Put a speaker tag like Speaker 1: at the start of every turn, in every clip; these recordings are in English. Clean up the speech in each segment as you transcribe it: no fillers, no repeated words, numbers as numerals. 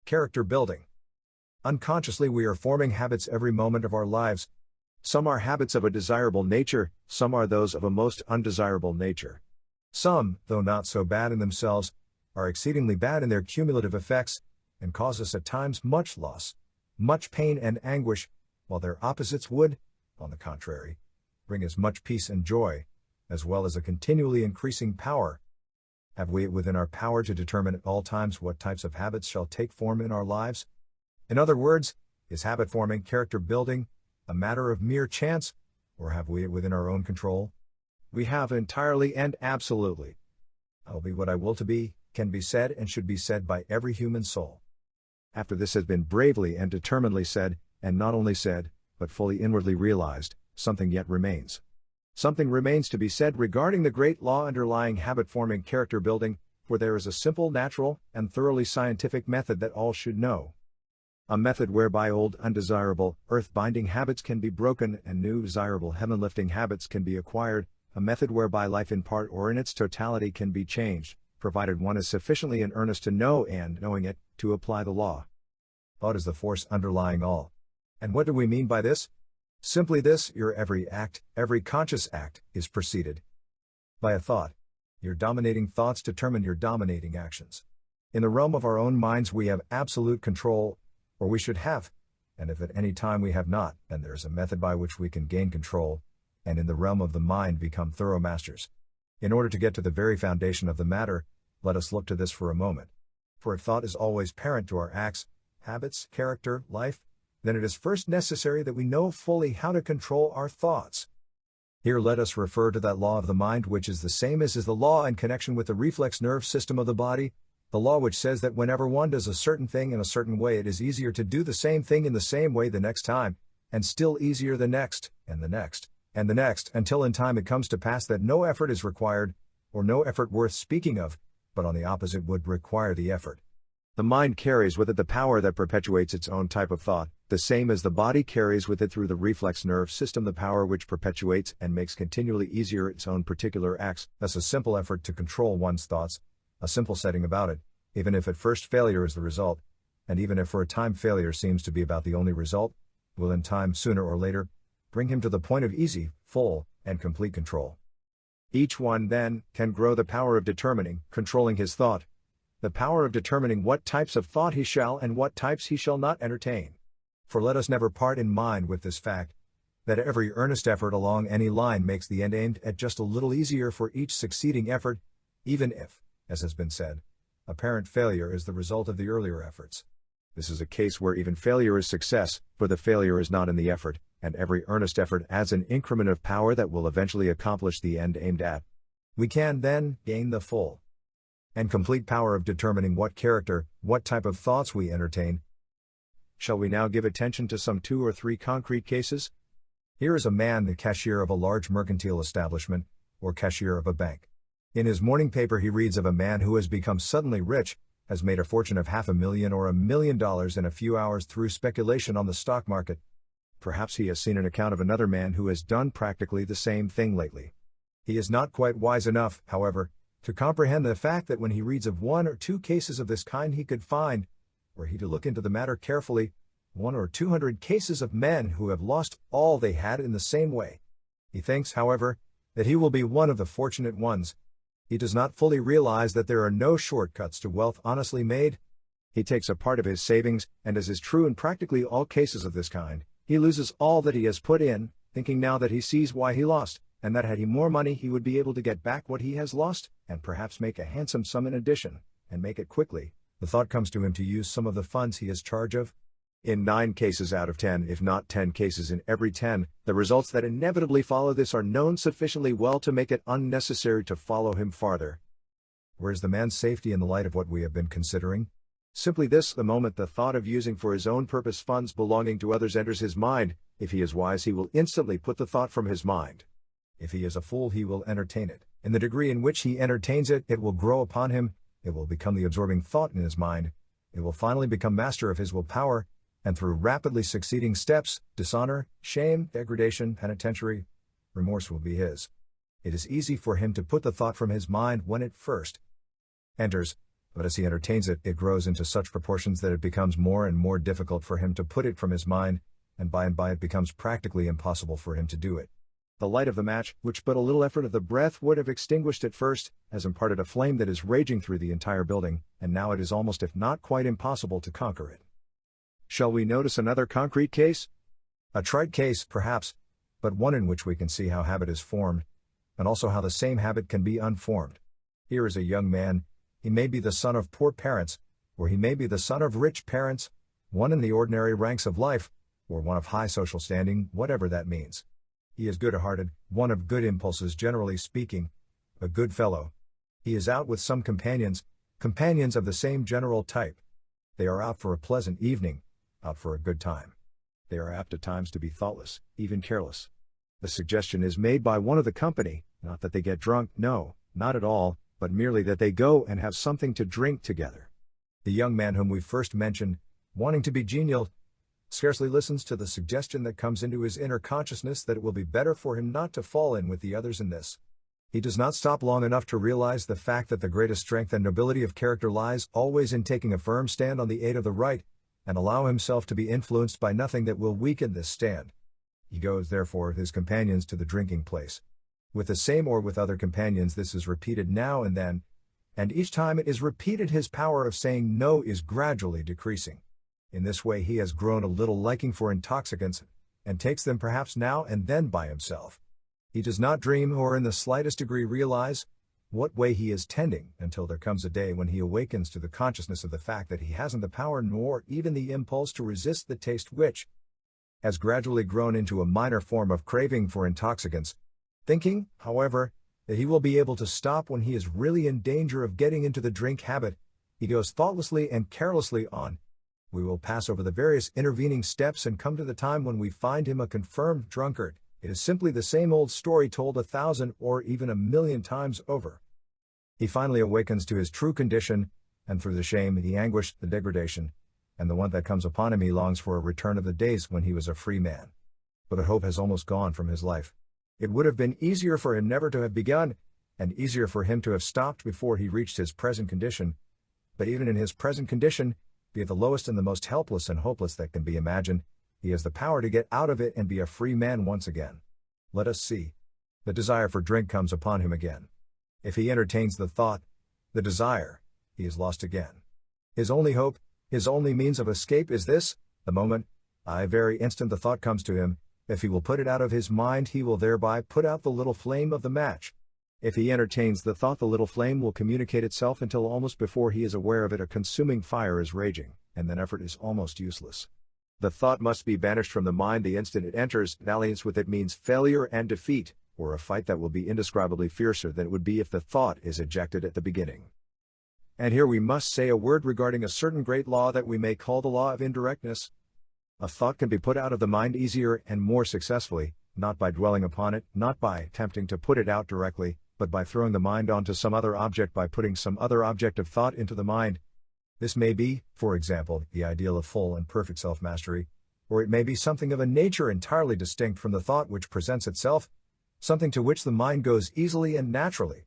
Speaker 1: Character building. Unconsciously we are forming habits every moment of our lives. Some are habits of a desirable nature, some are those of a most undesirable nature. Some, though not so bad in themselves, are exceedingly bad in their cumulative effects, and cause us at times much loss, much pain and anguish, while their opposites would, on the contrary, bring us much peace and joy, as well as a continually increasing power. Have we it within our power to determine at all times what types of habits shall take form in our lives? In other words, is habit forming, character building, a matter of mere chance, or have we it within our own control? We have entirely and absolutely. I'll be what I will to be, can be said and should be said by every human soul. After this has been bravely and determinedly said, and not only said, but fully inwardly realized, something yet remains. Something remains to be said regarding the great law underlying habit-forming character building, for there is a simple, natural, and thoroughly scientific method that all should know. A method whereby old, undesirable, earth-binding habits can be broken and new, desirable, heaven-lifting habits can be acquired, a method whereby life in part or in its totality can be changed, provided one is sufficiently in earnest to know and, knowing it, to apply the law. Thought is the force underlying all. And what do we mean by this? Simply this: your every act, every conscious act, is preceded by a thought. Your dominating thoughts determine your dominating actions. In the realm of our own minds we have absolute control, or we should have, and if at any time we have not, then there is a method by which we can gain control, and in the realm of the mind become thorough masters. In order to get to the very foundation of the matter, let us look to this for a moment. For if thought is always parent to our acts, habits, character, life, then it is first necessary that we know fully how to control our thoughts. Here let us refer to that law of the mind which is the same as is the law in connection with the reflex nerve system of the body, the law which says that whenever one does a certain thing in a certain way it is easier to do the same thing in the same way the next time, and still easier the next, and the next, and the next, until in time it comes to pass that no effort is required, or no effort worth speaking of, but on the opposite would require the effort. The mind carries with it the power that perpetuates its own type of thought, the same as the body carries with it through the reflex nerve system the power which perpetuates and makes continually easier its own particular acts. Thus a simple effort to control one's thoughts, a simple setting about it, even if at first failure is the result, and even if for a time failure seems to be about the only result, will in time, sooner or later, bring him to the point of easy, full, and complete control. Each one, then, can grow the power of determining, controlling his thought, the power of determining what types of thought he shall and what types he shall not entertain. For let us never part in mind with this fact, that every earnest effort along any line makes the end aimed at just a little easier for each succeeding effort, even if, as has been said, apparent failure is the result of the earlier efforts. This is a case where even failure is success, for the failure is not in the effort, and every earnest effort adds an increment of power that will eventually accomplish the end aimed at. We can, then, gain the full and complete power of determining what character, what type of thoughts we entertain. Shall we now give attention to some 2 or 3 concrete cases? Here is a man, the cashier of a large mercantile establishment, or cashier of a bank. In his morning paper he reads of a man who has become suddenly rich, has made a fortune of $500,000 or $1 million in a few hours through speculation on the stock market. Perhaps he has seen an account of another man who has done practically the same thing lately. He is not quite wise enough, however, to comprehend the fact that when he reads of 1 or 2 cases of this kind he could find, were he to look into the matter carefully, 100 or 200 cases of men who have lost all they had in the same way. He thinks, however, that he will be one of the fortunate ones. He does not fully realize that there are no shortcuts to wealth honestly made. He takes a part of his savings, and as is true in practically all cases of this kind, he loses all that he has put in, thinking now that he sees why he lost, and that had he more money he would be able to get back what he has lost, and perhaps make a handsome sum in addition, and make it quickly. The thought comes to him to use some of the funds he has charge of. In 9 cases out of 10, if not 10 cases in every 10, the results that inevitably follow this are known sufficiently well to make it unnecessary to follow him farther. Where is the man's safety in the light of what we have been considering? Simply this: the moment the thought of using for his own purpose funds belonging to others enters his mind, if he is wise he will instantly put the thought from his mind. If he is a fool he will entertain it. In the degree in which he entertains it, it will grow upon him, it will become the absorbing thought in his mind, it will finally become master of his will power, and through rapidly succeeding steps, dishonor, shame, degradation, penitentiary, remorse will be his. It is easy for him to put the thought from his mind when it first enters, but as he entertains it, it grows into such proportions that it becomes more and more difficult for him to put it from his mind, and by it becomes practically impossible for him to do it. The light of the match, which but a little effort of the breath would have extinguished at first, has imparted a flame that is raging through the entire building, and now it is almost if not quite impossible to conquer it. Shall we notice another concrete case? A trite case, perhaps, but one in which we can see how habit is formed, and also how the same habit can be unformed. Here is a young man. He may be the son of poor parents, or he may be the son of rich parents, one in the ordinary ranks of life, or one of high social standing, whatever that means. He is good-hearted, one of good impulses generally speaking, a good fellow. He is out with some companions of the same general type. They are out for a pleasant evening, out for a good time. They are apt at times to be thoughtless, even careless. The suggestion is made by one of the company, not that they get drunk, no, not at all, but merely that they go and have something to drink together. The young man whom we first mentioned, wanting to be genial, scarcely listens to the suggestion that comes into his inner consciousness that it will be better for him not to fall in with the others in this. He does not stop long enough to realize the fact that the greatest strength and nobility of character lies always in taking a firm stand on the aid of the right, and allow himself to be influenced by nothing that will weaken this stand. He goes therefore with his companions to the drinking place. With the same or with other companions this is repeated now and then, and each time it is repeated his power of saying no is gradually decreasing. In this way he has grown a little liking for intoxicants, and takes them perhaps now and then by himself. He does not dream or in the slightest degree realize what way he is tending until there comes a day when he awakens to the consciousness of the fact that he hasn't the power nor even the impulse to resist the taste which has gradually grown into a minor form of craving for intoxicants. Thinking, however, that he will be able to stop when he is really in danger of getting into the drink habit, he goes thoughtlessly and carelessly on. We will pass over the various intervening steps and come to the time when we find him a confirmed drunkard. It is simply the same old story told 1,000 or even 1,000,000 times over. He finally awakens to his true condition, and through the shame, the anguish, the degradation, and the want that comes upon him he longs for a return of the days when he was a free man. But the hope has almost gone from his life. It would have been easier for him never to have begun, and easier for him to have stopped before he reached his present condition. But even in his present condition, be it the lowest and the most helpless and hopeless that can be imagined, he has the power to get out of it and be a free man once again. Let us see. The desire for drink comes upon him again. If he entertains the thought, the desire, he is lost again. His only hope, his only means of escape is this: the moment, very instant the thought comes to him, if he will put it out of his mind he will thereby put out the little flame of the match. If he entertains the thought, the little flame will communicate itself until almost before he is aware of it a consuming fire is raging, and then effort is almost useless. The thought must be banished from the mind the instant it enters. Dalliance with it means failure and defeat, or a fight that will be indescribably fiercer than it would be if the thought is ejected at the beginning. And here we must say a word regarding a certain great law that we may call the law of indirectness. A thought can be put out of the mind easier and more successfully, not by dwelling upon it, not by attempting to put it out directly, but by throwing the mind onto some other object, by putting some other object of thought into the mind. This may be, for example, the ideal of full and perfect self-mastery, or it may be something of a nature entirely distinct from the thought which presents itself, something to which the mind goes easily and naturally.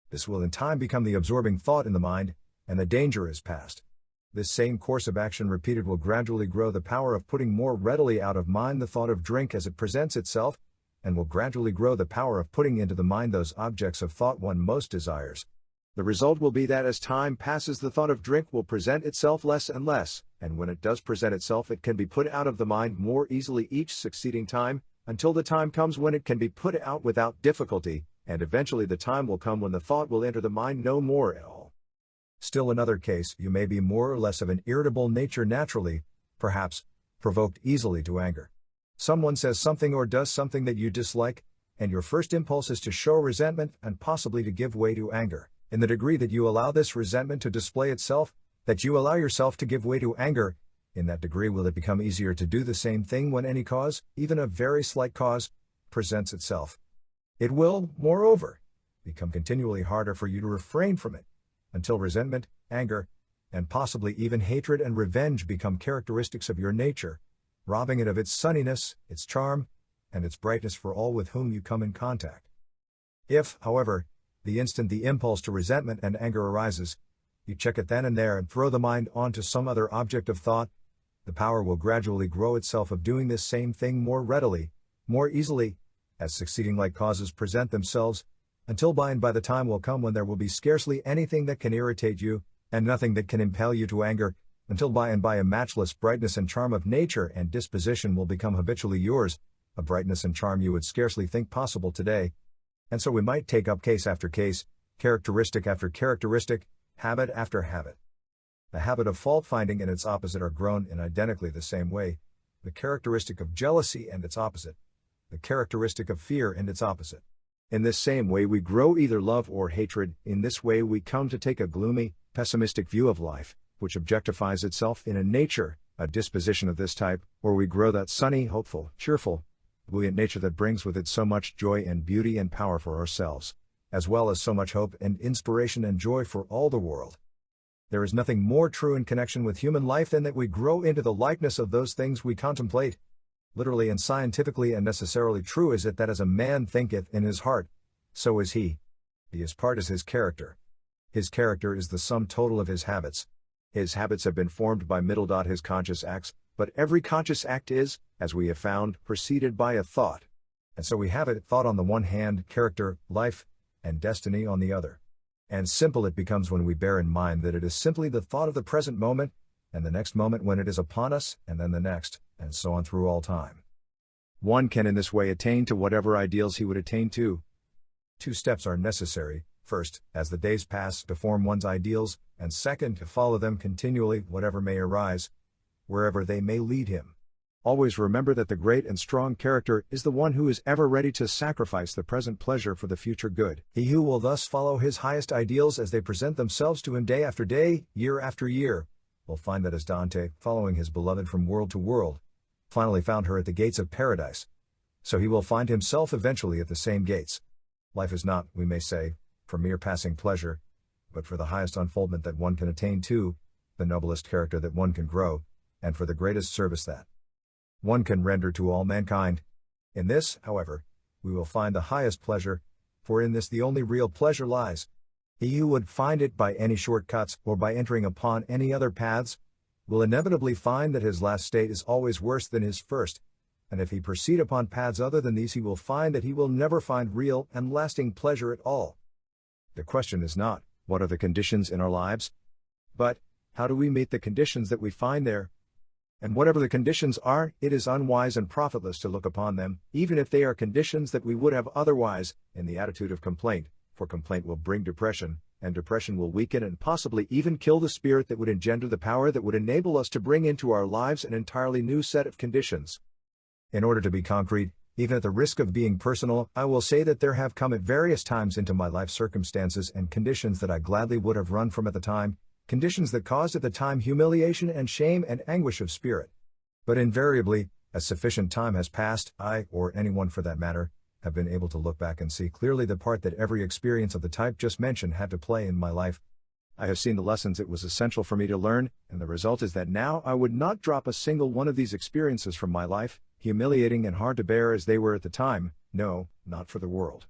Speaker 1: This will in time become the absorbing thought in the mind, and the danger is past. This same course of action repeated will gradually grow the power of putting more readily out of mind the thought of drink as it presents itself, and will gradually grow the power of putting into the mind those objects of thought one most desires. The result will be that as time passes the thought of drink will present itself less and less, and when it does present itself it can be put out of the mind more easily each succeeding time, until the time comes when it can be put out without difficulty, and eventually the time will come when the thought will enter the mind no more at all. Still another case, you may be more or less of an irritable nature naturally, perhaps, provoked easily to anger. Someone says something or does something that you dislike, and your first impulse is to show resentment and possibly to give way to anger. In the degree that you allow this resentment to display itself, that you allow yourself to give way to anger, in that degree will it become easier to do the same thing when any cause, even a very slight cause, presents itself. It will, moreover, become continually harder for you to refrain from it, until resentment, anger, and possibly even hatred and revenge become characteristics of your nature, robbing it of its sunniness, its charm, and its brightness for all with whom you come in contact. If, however, the instant the impulse to resentment and anger arises, You check it then and there and throw the mind onto some other object of thought. The power will gradually grow itself of doing this same thing more readily, more easily, as succeeding like causes present themselves, until by and by the time will come when there will be scarcely anything that can irritate you, and nothing that can impel you to anger, until by and by a matchless brightness and charm of nature and disposition will become habitually yours, a brightness and charm you would scarcely think possible today. And so we might take up case after case, characteristic after characteristic, habit after habit. The habit of fault-finding and its opposite are grown in identically the same way, the characteristic of jealousy and its opposite, the characteristic of fear and its opposite. In this same way we grow either love or hatred. In this way we come to take a gloomy, pessimistic view of life, which objectifies itself in a nature, a disposition of this type, or we grow that sunny, hopeful, cheerful, buoyant nature that brings with it so much joy and beauty and power for ourselves, as well as so much hope and inspiration and joy for all the world. There is nothing more true in connection with human life than that we grow into the likeness of those things we contemplate. Literally and scientifically and necessarily true is it that as a man thinketh in his heart, so is he. His part is his character. His character is the sum total of his habits. His habits have been formed by his conscious acts, but every conscious act is, as we have found, preceded by a thought. And so we have it, thought on the one hand, character, life, and destiny on the other. And simple it becomes when we bear in mind that it is simply the thought of the present moment, and the next moment when it is upon us, and then the next, and so on through all time. One can in this way attain to whatever ideals he would attain to. 2 steps are necessary: first, as the days pass, to form one's ideals, and second, to follow them continually, whatever may arise, wherever they may lead him. Always remember that the great and strong character is the one who is ever ready to sacrifice the present pleasure for the future good. He who will thus follow his highest ideals as they present themselves to him day after day, year after year, will find that as Dante, following his beloved from world to world, finally found her at the gates of paradise, so he will find himself eventually at the same gates. Life is not, we may say, for mere passing pleasure, but for the highest unfoldment that one can attain to, the noblest character that one can grow, and for the greatest service that one can render to all mankind. In this, however, we will find the highest pleasure, for in this the only real pleasure lies. He who would find it by any shortcuts or by entering upon any other paths, will inevitably find that his last state is always worse than his first, and if he proceed upon paths other than these he will find that he will never find real and lasting pleasure at all. The question is not, what are the conditions in our lives? But, how do we meet the conditions that we find there? And whatever the conditions are, it is unwise and profitless to look upon them, even if they are conditions that we would have otherwise, in the attitude of complaint, for complaint will bring depression, and depression will weaken and possibly even kill the spirit that would engender the power that would enable us to bring into our lives an entirely new set of conditions. In order to be concrete, even at the risk of being personal, I will say that there have come at various times into my life circumstances and conditions that I gladly would have run from at the time, conditions that caused at the time humiliation and shame and anguish of spirit. But invariably, as sufficient time has passed, I, or anyone for that matter, have been able to look back and see clearly the part that every experience of the type just mentioned had to play in my life. I have seen the lessons it was essential for me to learn, and the result is that now I would not drop a single one of these experiences from my life, humiliating and hard to bear as they were at the time, no, not for the world.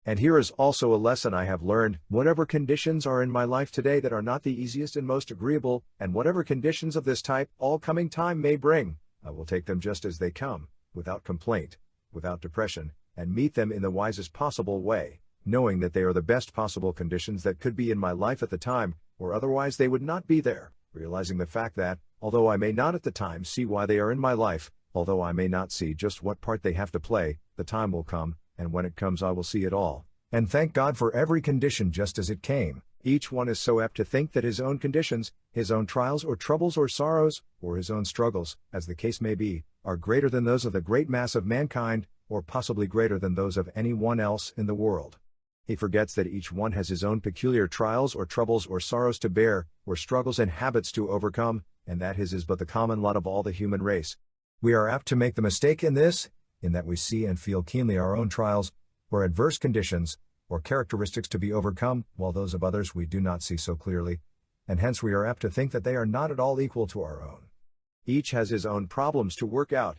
Speaker 1: And here is also a lesson I have learned: whatever conditions are in my life today that are not the easiest and most agreeable, and whatever conditions of this type all coming time may bring, I will take them just as they come, without complaint, without depression, and meet them in the wisest possible way, knowing that they are the best possible conditions that could be in my life at the time, or otherwise they would not be there, realizing the fact that, although I may not at the time see why they are in my life, although I may not see just what part they have to play, the time will come, and when it comes I will see it all, and thank God for every condition just as it came. Each one is so apt to think that his own conditions, his own trials or troubles or sorrows, or his own struggles, as the case may be, are greater than those of the great mass of mankind, or possibly greater than those of any one else in the world. He forgets that each one has his own peculiar trials or troubles or sorrows to bear, or struggles and habits to overcome, and that his is but the common lot of all the human race. We are apt to make the mistake in this, in that we see and feel keenly our own trials, or adverse conditions, or characteristics to be overcome, while those of others we do not see so clearly, and hence we are apt to think that they are not at all equal to our own. Each has his own problems to work out.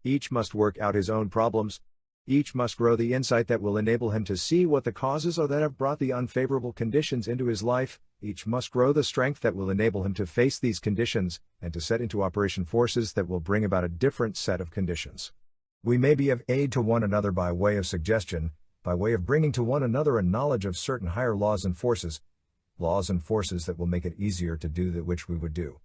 Speaker 1: Each must work out his own problems. Each must grow the insight that will enable him to see what the causes are that have brought the unfavorable conditions into his life. Each must grow the strength that will enable him to face these conditions, and to set into operation forces that will bring about a different set of conditions. We may be of aid to one another by way of suggestion, by way of bringing to one another a knowledge of certain higher laws and forces that will make it easier to do that which we would do.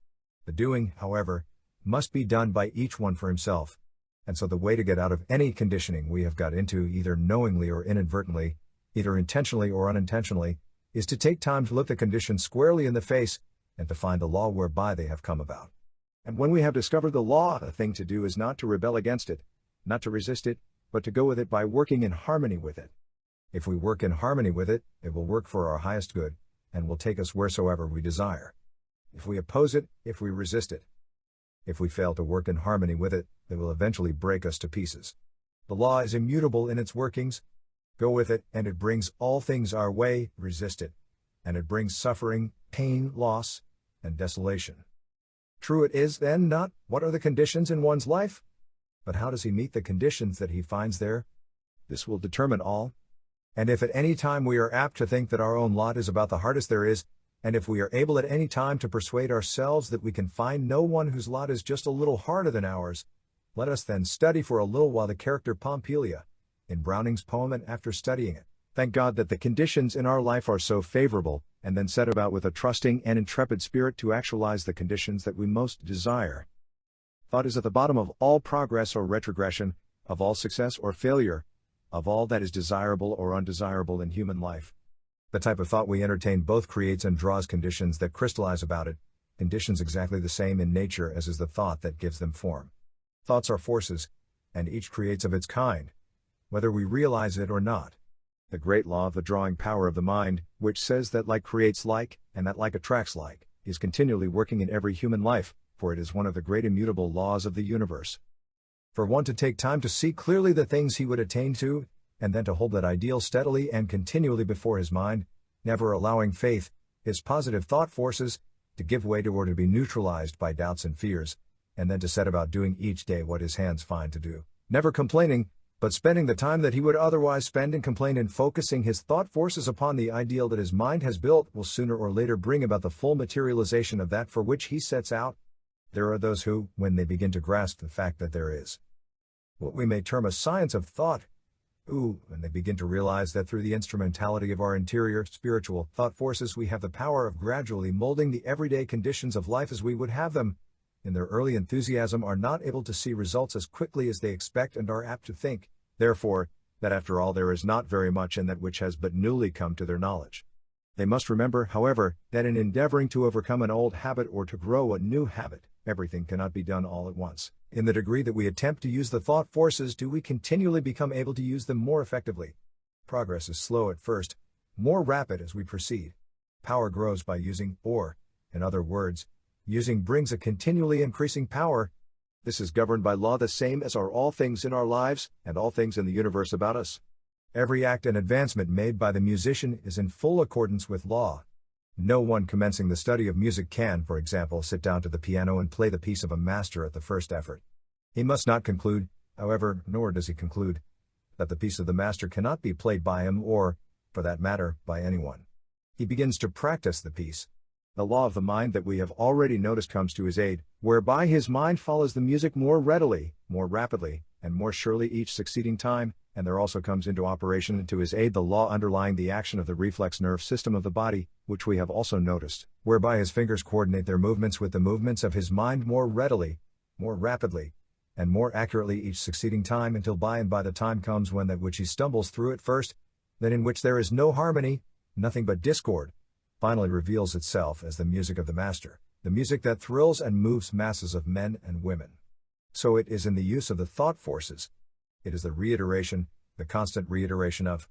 Speaker 1: The doing, however, must be done by each one for himself. And so the way to get out of any conditioning we have got into, either knowingly or inadvertently, either intentionally or unintentionally, is to take time to look the conditions squarely in the face, and to find the law whereby they have come about. And when we have discovered the law, the thing to do is not to rebel against it, not to resist it, but to go with it by working in harmony with it. If we work in harmony with it, it will work for our highest good, and will take us wheresoever we desire. If we oppose it, if we resist it, if we fail to work in harmony with it, it will eventually break us to pieces. The law is immutable in its workings. Go with it, and it brings all things our way. Resist it, and it brings suffering, pain, loss, and desolation. True it is, then, not what are the conditions in one's life, but how does he meet the conditions that he finds there? This will determine all. And if at any time we are apt to think that our own lot is about the hardest there is, and if we are able at any time to persuade ourselves that we can find no one whose lot is just a little harder than ours, let us then study for a little while the character Pompilia, in Browning's poem, and after studying it, thank God that the conditions in our life are so favorable, and then set about with a trusting and intrepid spirit to actualize the conditions that we most desire. Thought is at the bottom of all progress or retrogression, of all success or failure, of all that is desirable or undesirable in human life. The type of thought we entertain both creates and draws conditions that crystallize about it, conditions exactly the same in nature as is the thought that gives them form. Thoughts are forces, and each creates of its kind, whether we realize it or not. The great law of the drawing power of the mind, which says that like creates like, and that like attracts like, is continually working in every human life, for it is one of the great immutable laws of the universe. For one to take time to see clearly the things he would attain to, and then to hold that ideal steadily and continually before his mind, never allowing faith, his positive thought forces, to give way to or to be neutralized by doubts and fears, and then to set about doing each day what his hands find to do, never complaining, but spending the time that he would otherwise spend in complaint and focusing his thought forces upon the ideal that his mind has built, will sooner or later bring about the full materialization of that for which he sets out. There are those who, when they begin to grasp the fact that there is what we may term a science of thought, when they begin to realize that through the instrumentality of our interior, spiritual thought forces we have the power of gradually molding the everyday conditions of life as we would have them, in their early enthusiasm are not able to see results as quickly as they expect and are apt to think, therefore, that after all there is not very much in that which has but newly come to their knowledge. They must remember, however, that in endeavoring to overcome an old habit or to grow a new habit, everything cannot be done all at once. In the degree that we attempt to use the thought forces do we continually become able to use them more effectively. Progress is slow at first, more rapid as we proceed. Power grows by using, or, in other words, using brings a continually increasing power. This is governed by law the same as are all things in our lives, and all things in the universe about us. Every act and advancement made by the musician is in full accordance with law. No one commencing the study of music can, for example, sit down to the piano and play the piece of a master at the first effort. He must not conclude, however, nor does he conclude, that the piece of the master cannot be played by him or, for that matter, by anyone. He begins to practice the piece. The law of the mind that we have already noticed comes to his aid, whereby his mind follows the music more readily, more rapidly, and more surely each succeeding time, and there also comes into operation to his aid the law underlying the action of the reflex nerve system of the body, which we have also noticed, whereby his fingers coordinate their movements with the movements of his mind more readily, more rapidly, and more accurately each succeeding time, until by and by the time comes when that which he stumbles through at first, that in which there is no harmony, nothing but discord, finally reveals itself as the music of the master, the music that thrills and moves masses of men and women. So it is in the use of the thought forces. It is the reiteration, the constant reiteration of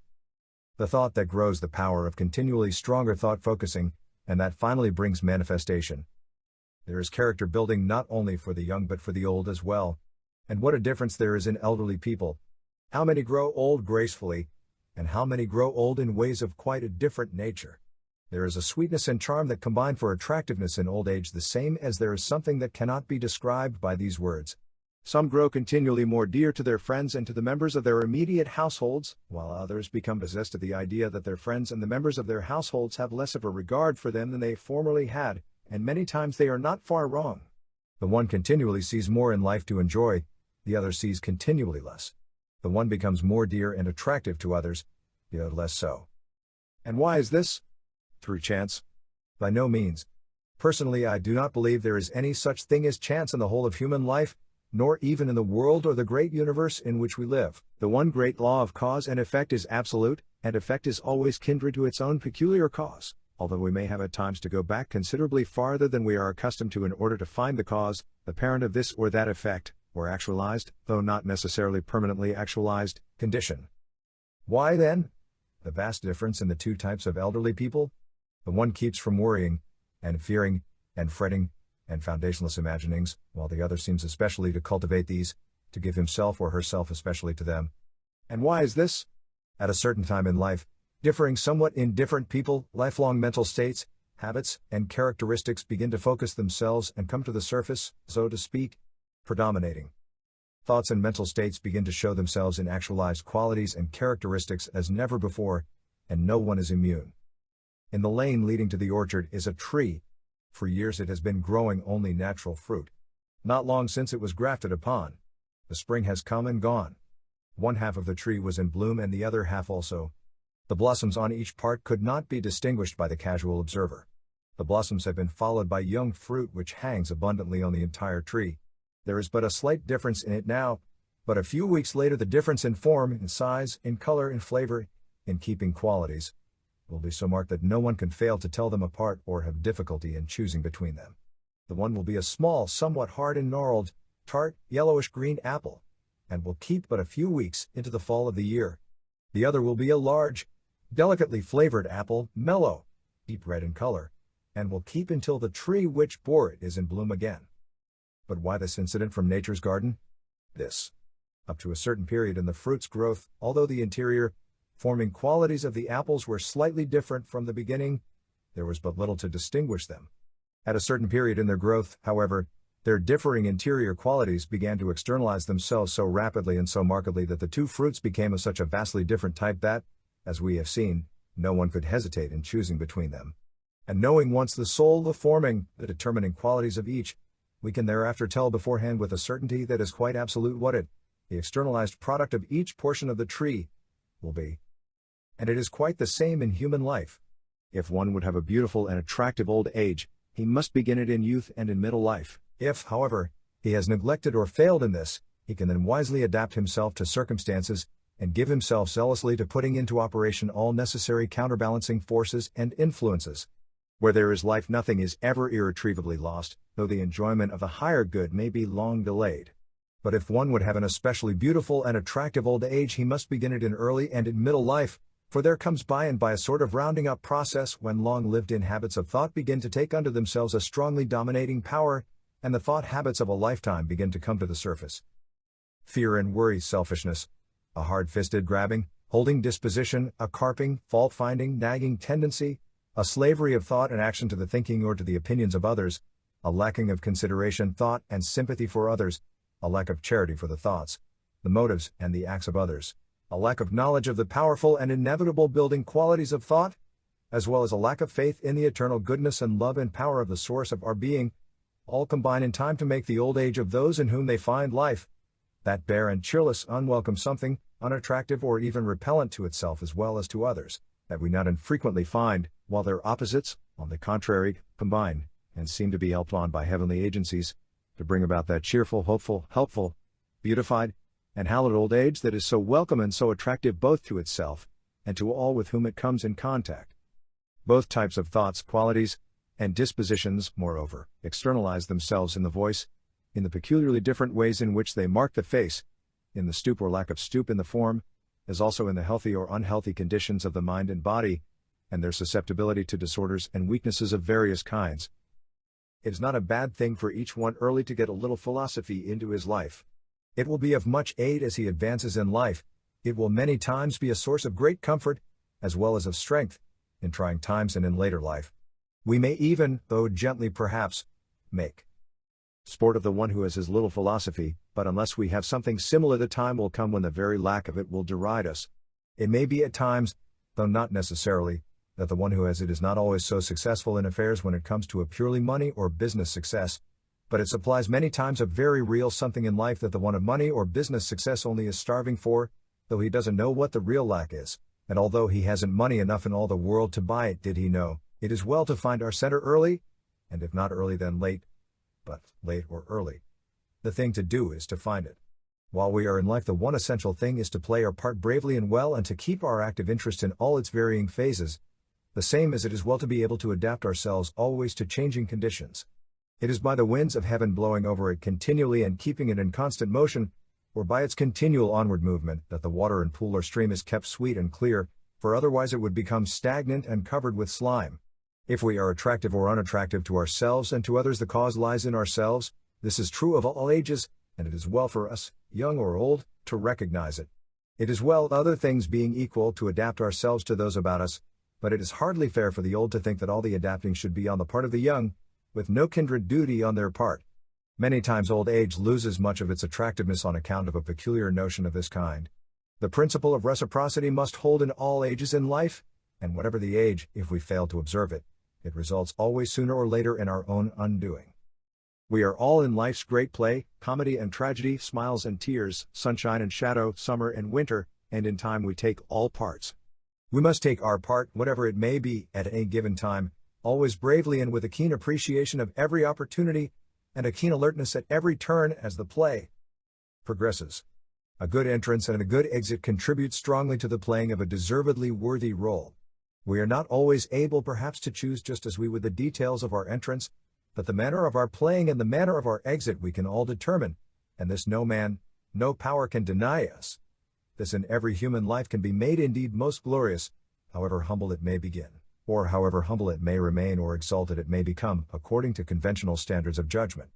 Speaker 1: the thought that grows the power of continually stronger thought focusing, and that finally brings manifestation. There is character building not only for the young but for the old as well. And what a difference there is in elderly people. How many grow old gracefully, and how many grow old in ways of quite a different nature. There is a sweetness and charm that combine for attractiveness in old age the same as there is something that cannot be described by these words. Some grow continually more dear to their friends and to the members of their immediate households, while others become possessed of the idea that their friends and the members of their households have less of a regard for them than they formerly had, and many times they are not far wrong. The one continually sees more in life to enjoy, the other sees continually less. The one becomes more dear and attractive to others, the other less so. And why is this? Through chance? By no means. Personally, I do not believe there is any such thing as chance in the whole of human life, nor even in the world or the great universe in which we live. The one great law of cause and effect is absolute, and effect is always kindred to its own peculiar cause, although we may have at times to go back considerably farther than we are accustomed to in order to find the cause, the parent of this or that effect, or actualized, though not necessarily permanently actualized, condition. Why then? The vast difference in the two types of elderly people? The one keeps from worrying, and fearing, and fretting, and foundationless imaginings, while the other seems especially to cultivate these, to give himself or herself especially to them. And why is this? At a certain time in life, differing somewhat in different people, lifelong mental states, habits, and characteristics begin to focus themselves and come to the surface, so to speak, predominating. Thoughts and mental states begin to show themselves in actualized qualities and characteristics as never before, and no one is immune. In the lane leading to the orchard is a tree. For years it has been growing only natural fruit. Not long since it was grafted upon. The spring has come and gone. One half of the tree was in bloom and the other half also. The blossoms on each part could not be distinguished by the casual observer. The blossoms have been followed by young fruit which hangs abundantly on the entire tree. There is but a slight difference in it now, but a few weeks later the difference in form, in size, in color, in flavor, in keeping qualities, will be so marked that no one can fail to tell them apart or have difficulty in choosing between them. The one will be a small, somewhat hard and gnarled, tart, yellowish-green apple, and will keep but a few weeks into the fall of the year. The other will be a large, delicately flavored apple, mellow, deep red in color, and will keep until the tree which bore it is in bloom again. But why this incident from nature's garden? This. Up to a certain period in the fruit's growth, although the interior, forming qualities of the apples were slightly different from the beginning, there was but little to distinguish them. At a certain period in their growth, however, their differing interior qualities began to externalize themselves so rapidly and so markedly that the two fruits became of such a vastly different type that, as we have seen, no one could hesitate in choosing between them. And knowing once the soul, the forming, the determining qualities of each, we can thereafter tell beforehand with a certainty that is quite absolute what it, the externalized product of each portion of the tree, will be. And it is quite the same in human life. If one would have a beautiful and attractive old age, he must begin it in youth and in middle life. If, however, he has neglected or failed in this, he can then wisely adapt himself to circumstances, and give himself zealously to putting into operation all necessary counterbalancing forces and influences. Where there is life, nothing is ever irretrievably lost, though the enjoyment of the higher good may be long delayed. But if one would have an especially beautiful and attractive old age, he must begin it in early and in middle life, for there comes by and by a sort of rounding up process when long lived-in habits of thought begin to take unto themselves a strongly dominating power, and the thought habits of a lifetime begin to come to the surface. Fear and worry, selfishness, a hard-fisted grabbing, holding disposition, a carping, fault-finding, nagging tendency, a slavery of thought and action to the thinking or to the opinions of others, a lacking of consideration, thought, and sympathy for others, a lack of charity for the thoughts, the motives, and the acts of others, a lack of knowledge of the powerful and inevitable building qualities of thought, as well as a lack of faith in the eternal goodness and love and power of the source of our being, all combine in time to make the old age of those in whom they find life, that bare and cheerless, unwelcome something, unattractive or even repellent to itself as well as to others, that we not infrequently find, while their opposites, on the contrary, combine, and seem to be helped on by heavenly agencies, to bring about that cheerful, hopeful, helpful, beautified, and hallowed old age that is so welcome and so attractive both to itself, and to all with whom it comes in contact. Both types of thoughts, qualities, and dispositions, moreover, externalize themselves in the voice, in the peculiarly different ways in which they mark the face, in the stoop or lack of stoop in the form, as also in the healthy or unhealthy conditions of the mind and body, and their susceptibility to disorders and weaknesses of various kinds. It is not a bad thing for each one early to get a little philosophy into his life. It will be of much aid as he advances in life. It will many times be a source of great comfort, as well as of strength, in trying times and in later life. We may even, though gently perhaps, make Sport of the one who has his little philosophy, but unless we have something similar, the time will come when the very lack of it will deride us. It may be at times, though not necessarily, that the one who has it is not always so successful in affairs when it comes to a purely money or business success, but it supplies many times a very real something in life that the one of money or business success only is starving for, though he doesn't know what the real lack is, and although he hasn't money enough in all the world to buy it, did he know, it is well to find our center early, and if not early then late, but late or early. The thing to do is to find it. While we are in life, the one essential thing is to play our part bravely and well and to keep our active interest in all its varying phases, the same as it is well to be able to adapt ourselves always to changing conditions. It is by the winds of heaven blowing over it continually and keeping it in constant motion, or by its continual onward movement, that the water in pool or stream is kept sweet and clear, for otherwise it would become stagnant and covered with slime. If we are attractive or unattractive to ourselves and to others, the cause lies in ourselves. This is true of all ages, and it is well for us, young or old, to recognize it. It is well, other things being equal, to adapt ourselves to those about us, but it is hardly fair for the old to think that all the adapting should be on the part of the young, with no kindred duty on their part. Many times old age loses much of its attractiveness on account of a peculiar notion of this kind. The principle of reciprocity must hold in all ages in life, and whatever the age, if we fail to observe it, it results always sooner or later in our own undoing. We are all in life's great play, comedy and tragedy, smiles and tears, sunshine and shadow, summer and winter, and in time we take all parts. We must take our part, whatever it may be, at any given time, always bravely and with a keen appreciation of every opportunity, and a keen alertness at every turn as the play progresses. A good entrance and a good exit contribute strongly to the playing of a deservedly worthy role. We are not always able perhaps to choose just as we would the details of our entrance, but the manner of our playing and the manner of our exit we can all determine, and this no man, no power can deny us. This in every human life can be made indeed most glorious, however humble it may begin, or however humble it may remain or exalted it may become, according to conventional standards of judgment.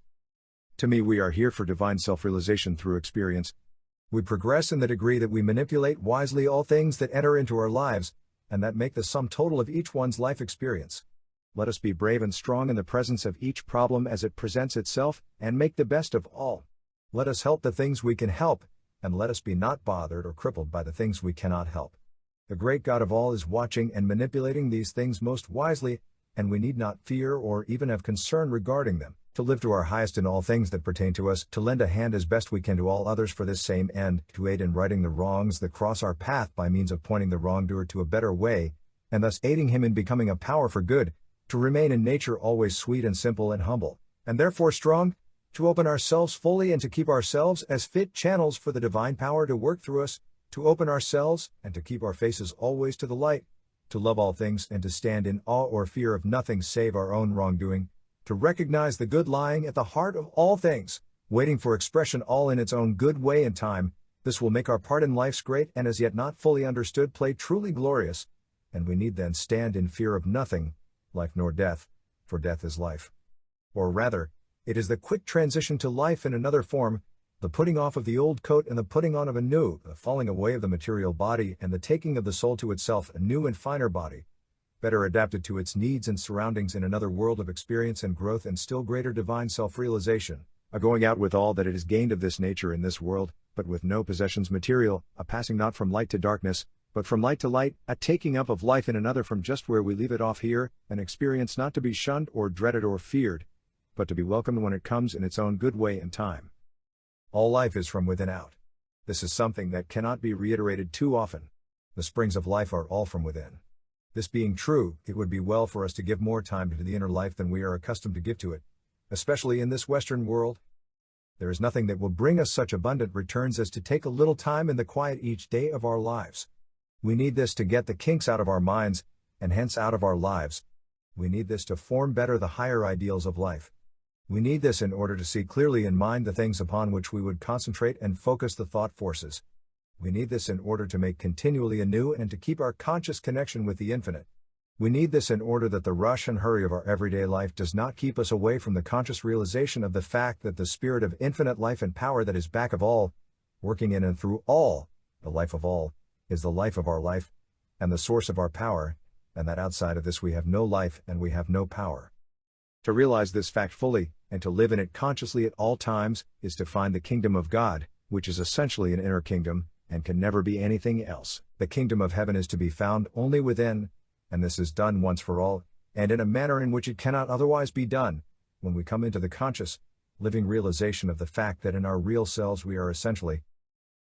Speaker 1: To me, we are here for divine self-realization through experience. We progress in the degree that we manipulate wisely all things that enter into our lives, and that make the sum total of each one's life experience. Let us be brave and strong in the presence of each problem as it presents itself, and make the best of all. Let us help the things we can help, and let us be not bothered or crippled by the things we cannot help. The great God of all is watching and manipulating these things most wisely, and we need not fear or even have concern regarding them, to live to our highest in all things that pertain to us, to lend a hand as best we can to all others for this same end, to aid in righting the wrongs that cross our path by means of pointing the wrongdoer to a better way, and thus aiding him in becoming a power for good, to remain in nature always sweet and simple and humble, and therefore strong, to open ourselves fully and to keep ourselves as fit channels for the divine power to work through us, to open ourselves and to keep our faces always to the light, to love all things and to stand in awe or fear of nothing save our own wrongdoing, to recognize the good lying at the heart of all things, waiting for expression all in its own good way and time. This will make our part in life's great and as yet not fully understood play truly glorious, and we need then stand in fear of nothing, life nor death, for death is life. Or rather, it is the quick transition to life in another form, the putting off of the old coat and the putting on of a new, the falling away of the material body and the taking of the soul to itself a new and finer body, better adapted to its needs and surroundings in another world of experience and growth and still greater divine self-realization, a going out with all that it has gained of this nature in this world, but with no possessions material, a passing not from light to darkness, but from light to light, a taking up of life in another from just where we leave it off here, an experience not to be shunned or dreaded or feared, but to be welcomed when it comes in its own good way and time. All life is from within out. This is something that cannot be reiterated too often. The springs of life are all from within. This being true, it would be well for us to give more time to the inner life than we are accustomed to give to it, especially in this Western world. There is nothing that will bring us such abundant returns as to take a little time in the quiet each day of our lives. We need this to get the kinks out of our minds, and hence out of our lives. We need this to form better the higher ideals of life. We need this in order to see clearly in mind the things upon which we would concentrate and focus the thought forces. We need this in order to make continually anew and to keep our conscious connection with the infinite. We need this in order that the rush and hurry of our everyday life does not keep us away from the conscious realization of the fact that the spirit of infinite life and power that is back of all, working in and through all, the life of all, is the life of our life, and the source of our power, and that outside of this we have no life and we have no power. To realize this fact fully, and to live in it consciously at all times, is to find the kingdom of God, which is essentially an inner kingdom, and can never be anything else. The kingdom of heaven is to be found only within, and this is done once for all, and in a manner in which it cannot otherwise be done, when we come into the conscious, living realization of the fact that in our real selves we are essentially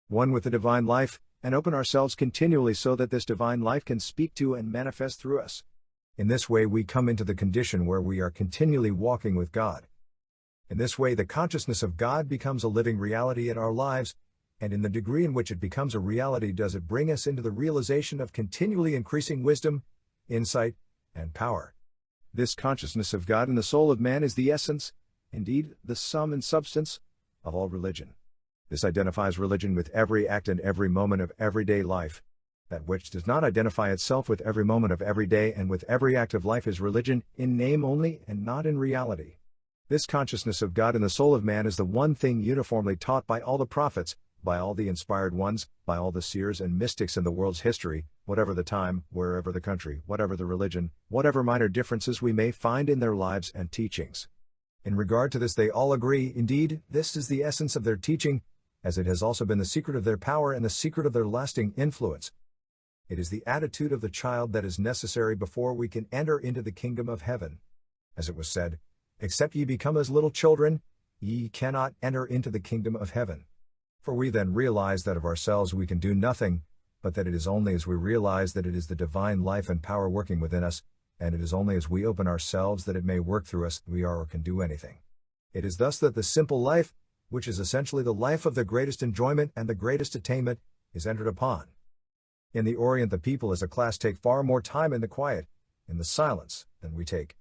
Speaker 1: one with the divine life, and open ourselves continually so that this divine life can speak to and manifest through us. In this way we come into the condition where we are continually walking with God. In this way the consciousness of God becomes a living reality in our lives, and in the degree in which it becomes a reality does it bring us into the realization of continually increasing wisdom, insight, and power. This consciousness of God in the soul of man is the essence, indeed, the sum and substance, of all religion. This identifies religion with every act and every moment of everyday life. That which does not identify itself with every moment of every day and with every act of life is religion, in name only and not in reality. This consciousness of God in the soul of man is the one thing uniformly taught by all the prophets, by all the inspired ones, by all the seers and mystics in the world's history, whatever the time, wherever the country, whatever the religion, whatever minor differences we may find in their lives and teachings. In regard to this they all agree, indeed, this is the essence of their teaching, as it has also been the secret of their power and the secret of their lasting influence. It is the attitude of the child that is necessary before we can enter into the kingdom of heaven. As it was said, "Except ye become as little children, ye cannot enter into the kingdom of heaven." For we then realize that of ourselves we can do nothing, but that it is only as we realize that it is the divine life and power working within us, and it is only as we open ourselves that it may work through us, we are or can do anything. It is thus that the simple life, which is essentially the life of the greatest enjoyment and the greatest attainment, is entered upon. In the Orient the people as a class take far more time in the quiet, in the silence, than we take.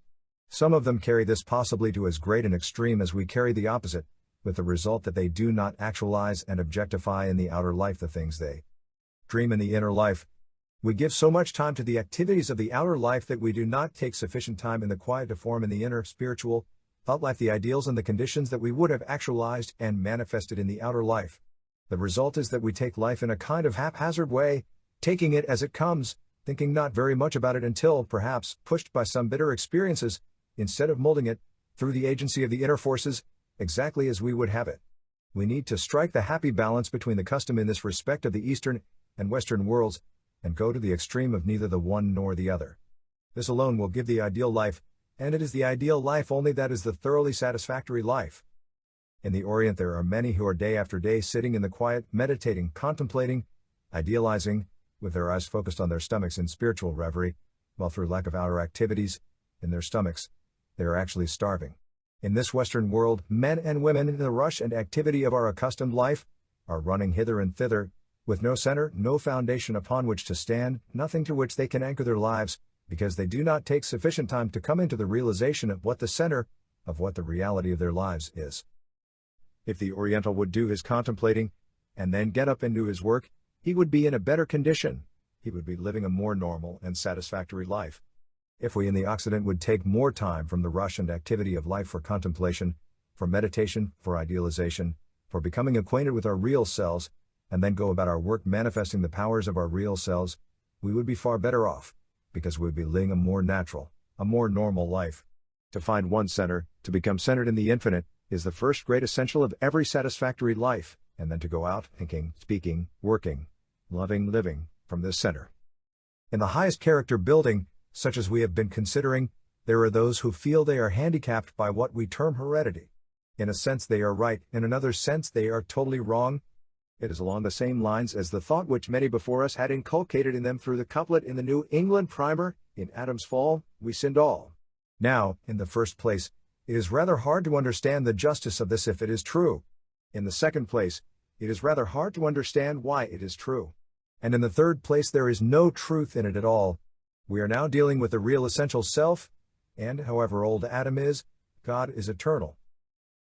Speaker 1: Some of them carry this possibly to as great an extreme as we carry the opposite, with the result that they do not actualize and objectify in the outer life the things they dream in the inner life. We give so much time to the activities of the outer life that we do not take sufficient time in the quiet to form in the inner, spiritual, thought life the ideals and the conditions that we would have actualized and manifested in the outer life. The result is that we take life in a kind of haphazard way, taking it as it comes, thinking not very much about it until, perhaps, pushed by some bitter experiences, instead of molding it, through the agency of the inner forces, exactly as we would have it. We need to strike the happy balance between the custom in this respect of the Eastern and Western worlds, and go to the extreme of neither the one nor the other. This alone will give the ideal life, and it is the ideal life only that is the thoroughly satisfactory life. In the Orient there are many who are day after day sitting in the quiet, meditating, contemplating, idealizing, with their eyes focused on their stomachs in spiritual reverie, while through lack of outer activities, in their stomachs, they are actually starving. In this Western world, men and women in the rush and activity of our accustomed life, are running hither and thither, with no center, no foundation upon which to stand, nothing to which they can anchor their lives, because they do not take sufficient time to come into the realization of what the center, of what the reality of their lives is. If the Oriental would do his contemplating, and then get up and do his work, he would be in a better condition, he would be living a more normal and satisfactory life. If we in the Occident would take more time from the rush and activity of life for contemplation, for meditation, for idealization, for becoming acquainted with our real selves, and then go about our work manifesting the powers of our real selves, we would be far better off, because we would be living a more natural, a more normal life. To find one's center, to become centered in the infinite, is the first great essential of every satisfactory life, and then to go out, thinking, speaking, working, loving, living, from this center. In the highest character building, such as we have been considering, there are those who feel they are handicapped by what we term heredity. In a sense they are right, in another sense they are totally wrong. It is along the same lines as the thought which many before us had inculcated in them through the couplet in the New England Primer, "In Adam's fall, we sinned all." Now, in the first place, it is rather hard to understand the justice of this if it is true. In the second place, it is rather hard to understand why it is true. And in the third place there is no truth in it at all. We are now dealing with the real essential self, and however old Adam is, God is eternal.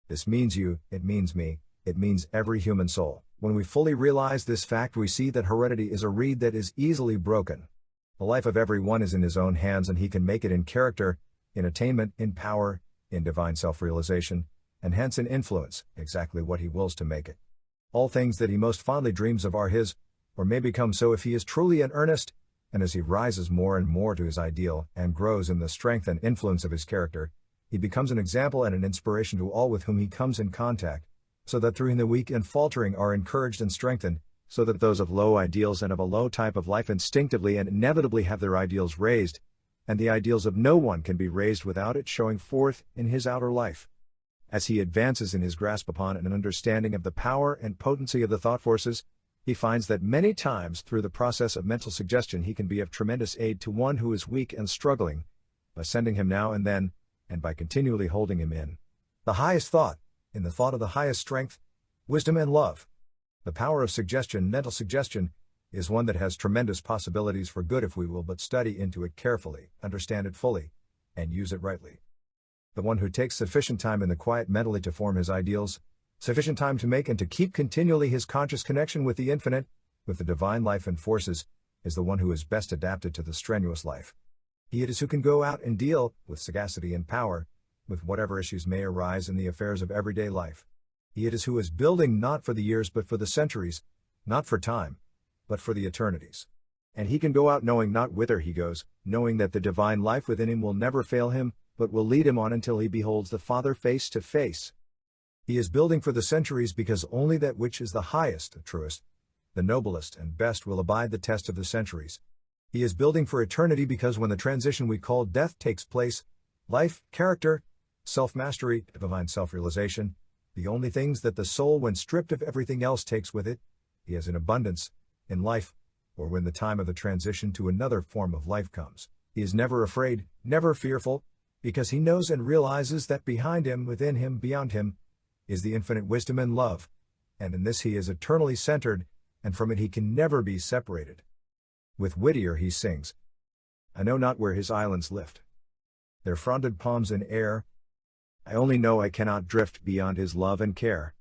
Speaker 1: This means you, it means me, it means every human soul. When we fully realize this fact we see that heredity is a reed that is easily broken. The life of every one is in his own hands and he can make it in character, in attainment, in power, in divine self-realization, and hence in influence, exactly what he wills to make it. All things that he most fondly dreams of are his, or may become so if he is truly in earnest, and as he rises more and more to his ideal and grows in the strength and influence of his character, He becomes an example and an inspiration to all with whom he comes in contact, so that through him the weak and faltering are encouraged and strengthened, so that those of low ideals and of a low type of life instinctively and inevitably have their ideals raised, and the ideals of no one can be raised without it showing forth in his outer life. As he advances in his grasp upon an understanding of the power and potency of the thought forces, he finds that many times through the process of mental suggestion he can be of tremendous aid to one who is weak and struggling, by sending him now and then, and by continually holding him in the highest thought, in the thought of the highest strength, wisdom and love. The power of suggestion, mental suggestion, is one that has tremendous possibilities for good if we will but study into it carefully, understand it fully, and use it rightly. The one who takes sufficient time in the quiet mentally to form his ideals, sufficient time to make and to keep continually his conscious connection with the infinite, with the divine life and forces, is the one who is best adapted to the strenuous life. He it is who can go out and deal, with sagacity and power, with whatever issues may arise in the affairs of everyday life. He it is who is building not for the years but for the centuries, not for time, but for the eternities. And he can go out knowing not whither he goes, knowing that the divine life within him will never fail him, but will lead him on until he beholds the Father face to face. He is building for the centuries because only that which is the highest, the truest, the noblest and best will abide the test of the centuries. He is building for eternity because when the transition we call death takes place, life, character, self-mastery, divine self-realization, the only things that the soul when stripped of everything else takes with it, he has in abundance, in life, or when the time of the transition to another form of life comes, he is never afraid, never fearful, because he knows and realizes that behind him, within him, beyond him, is the infinite wisdom and love, and in this he is eternally centered, and from it he can never be separated. With Whittier he sings, I know not where his islands lift their fronded palms in air, I only know I cannot drift beyond his love and care.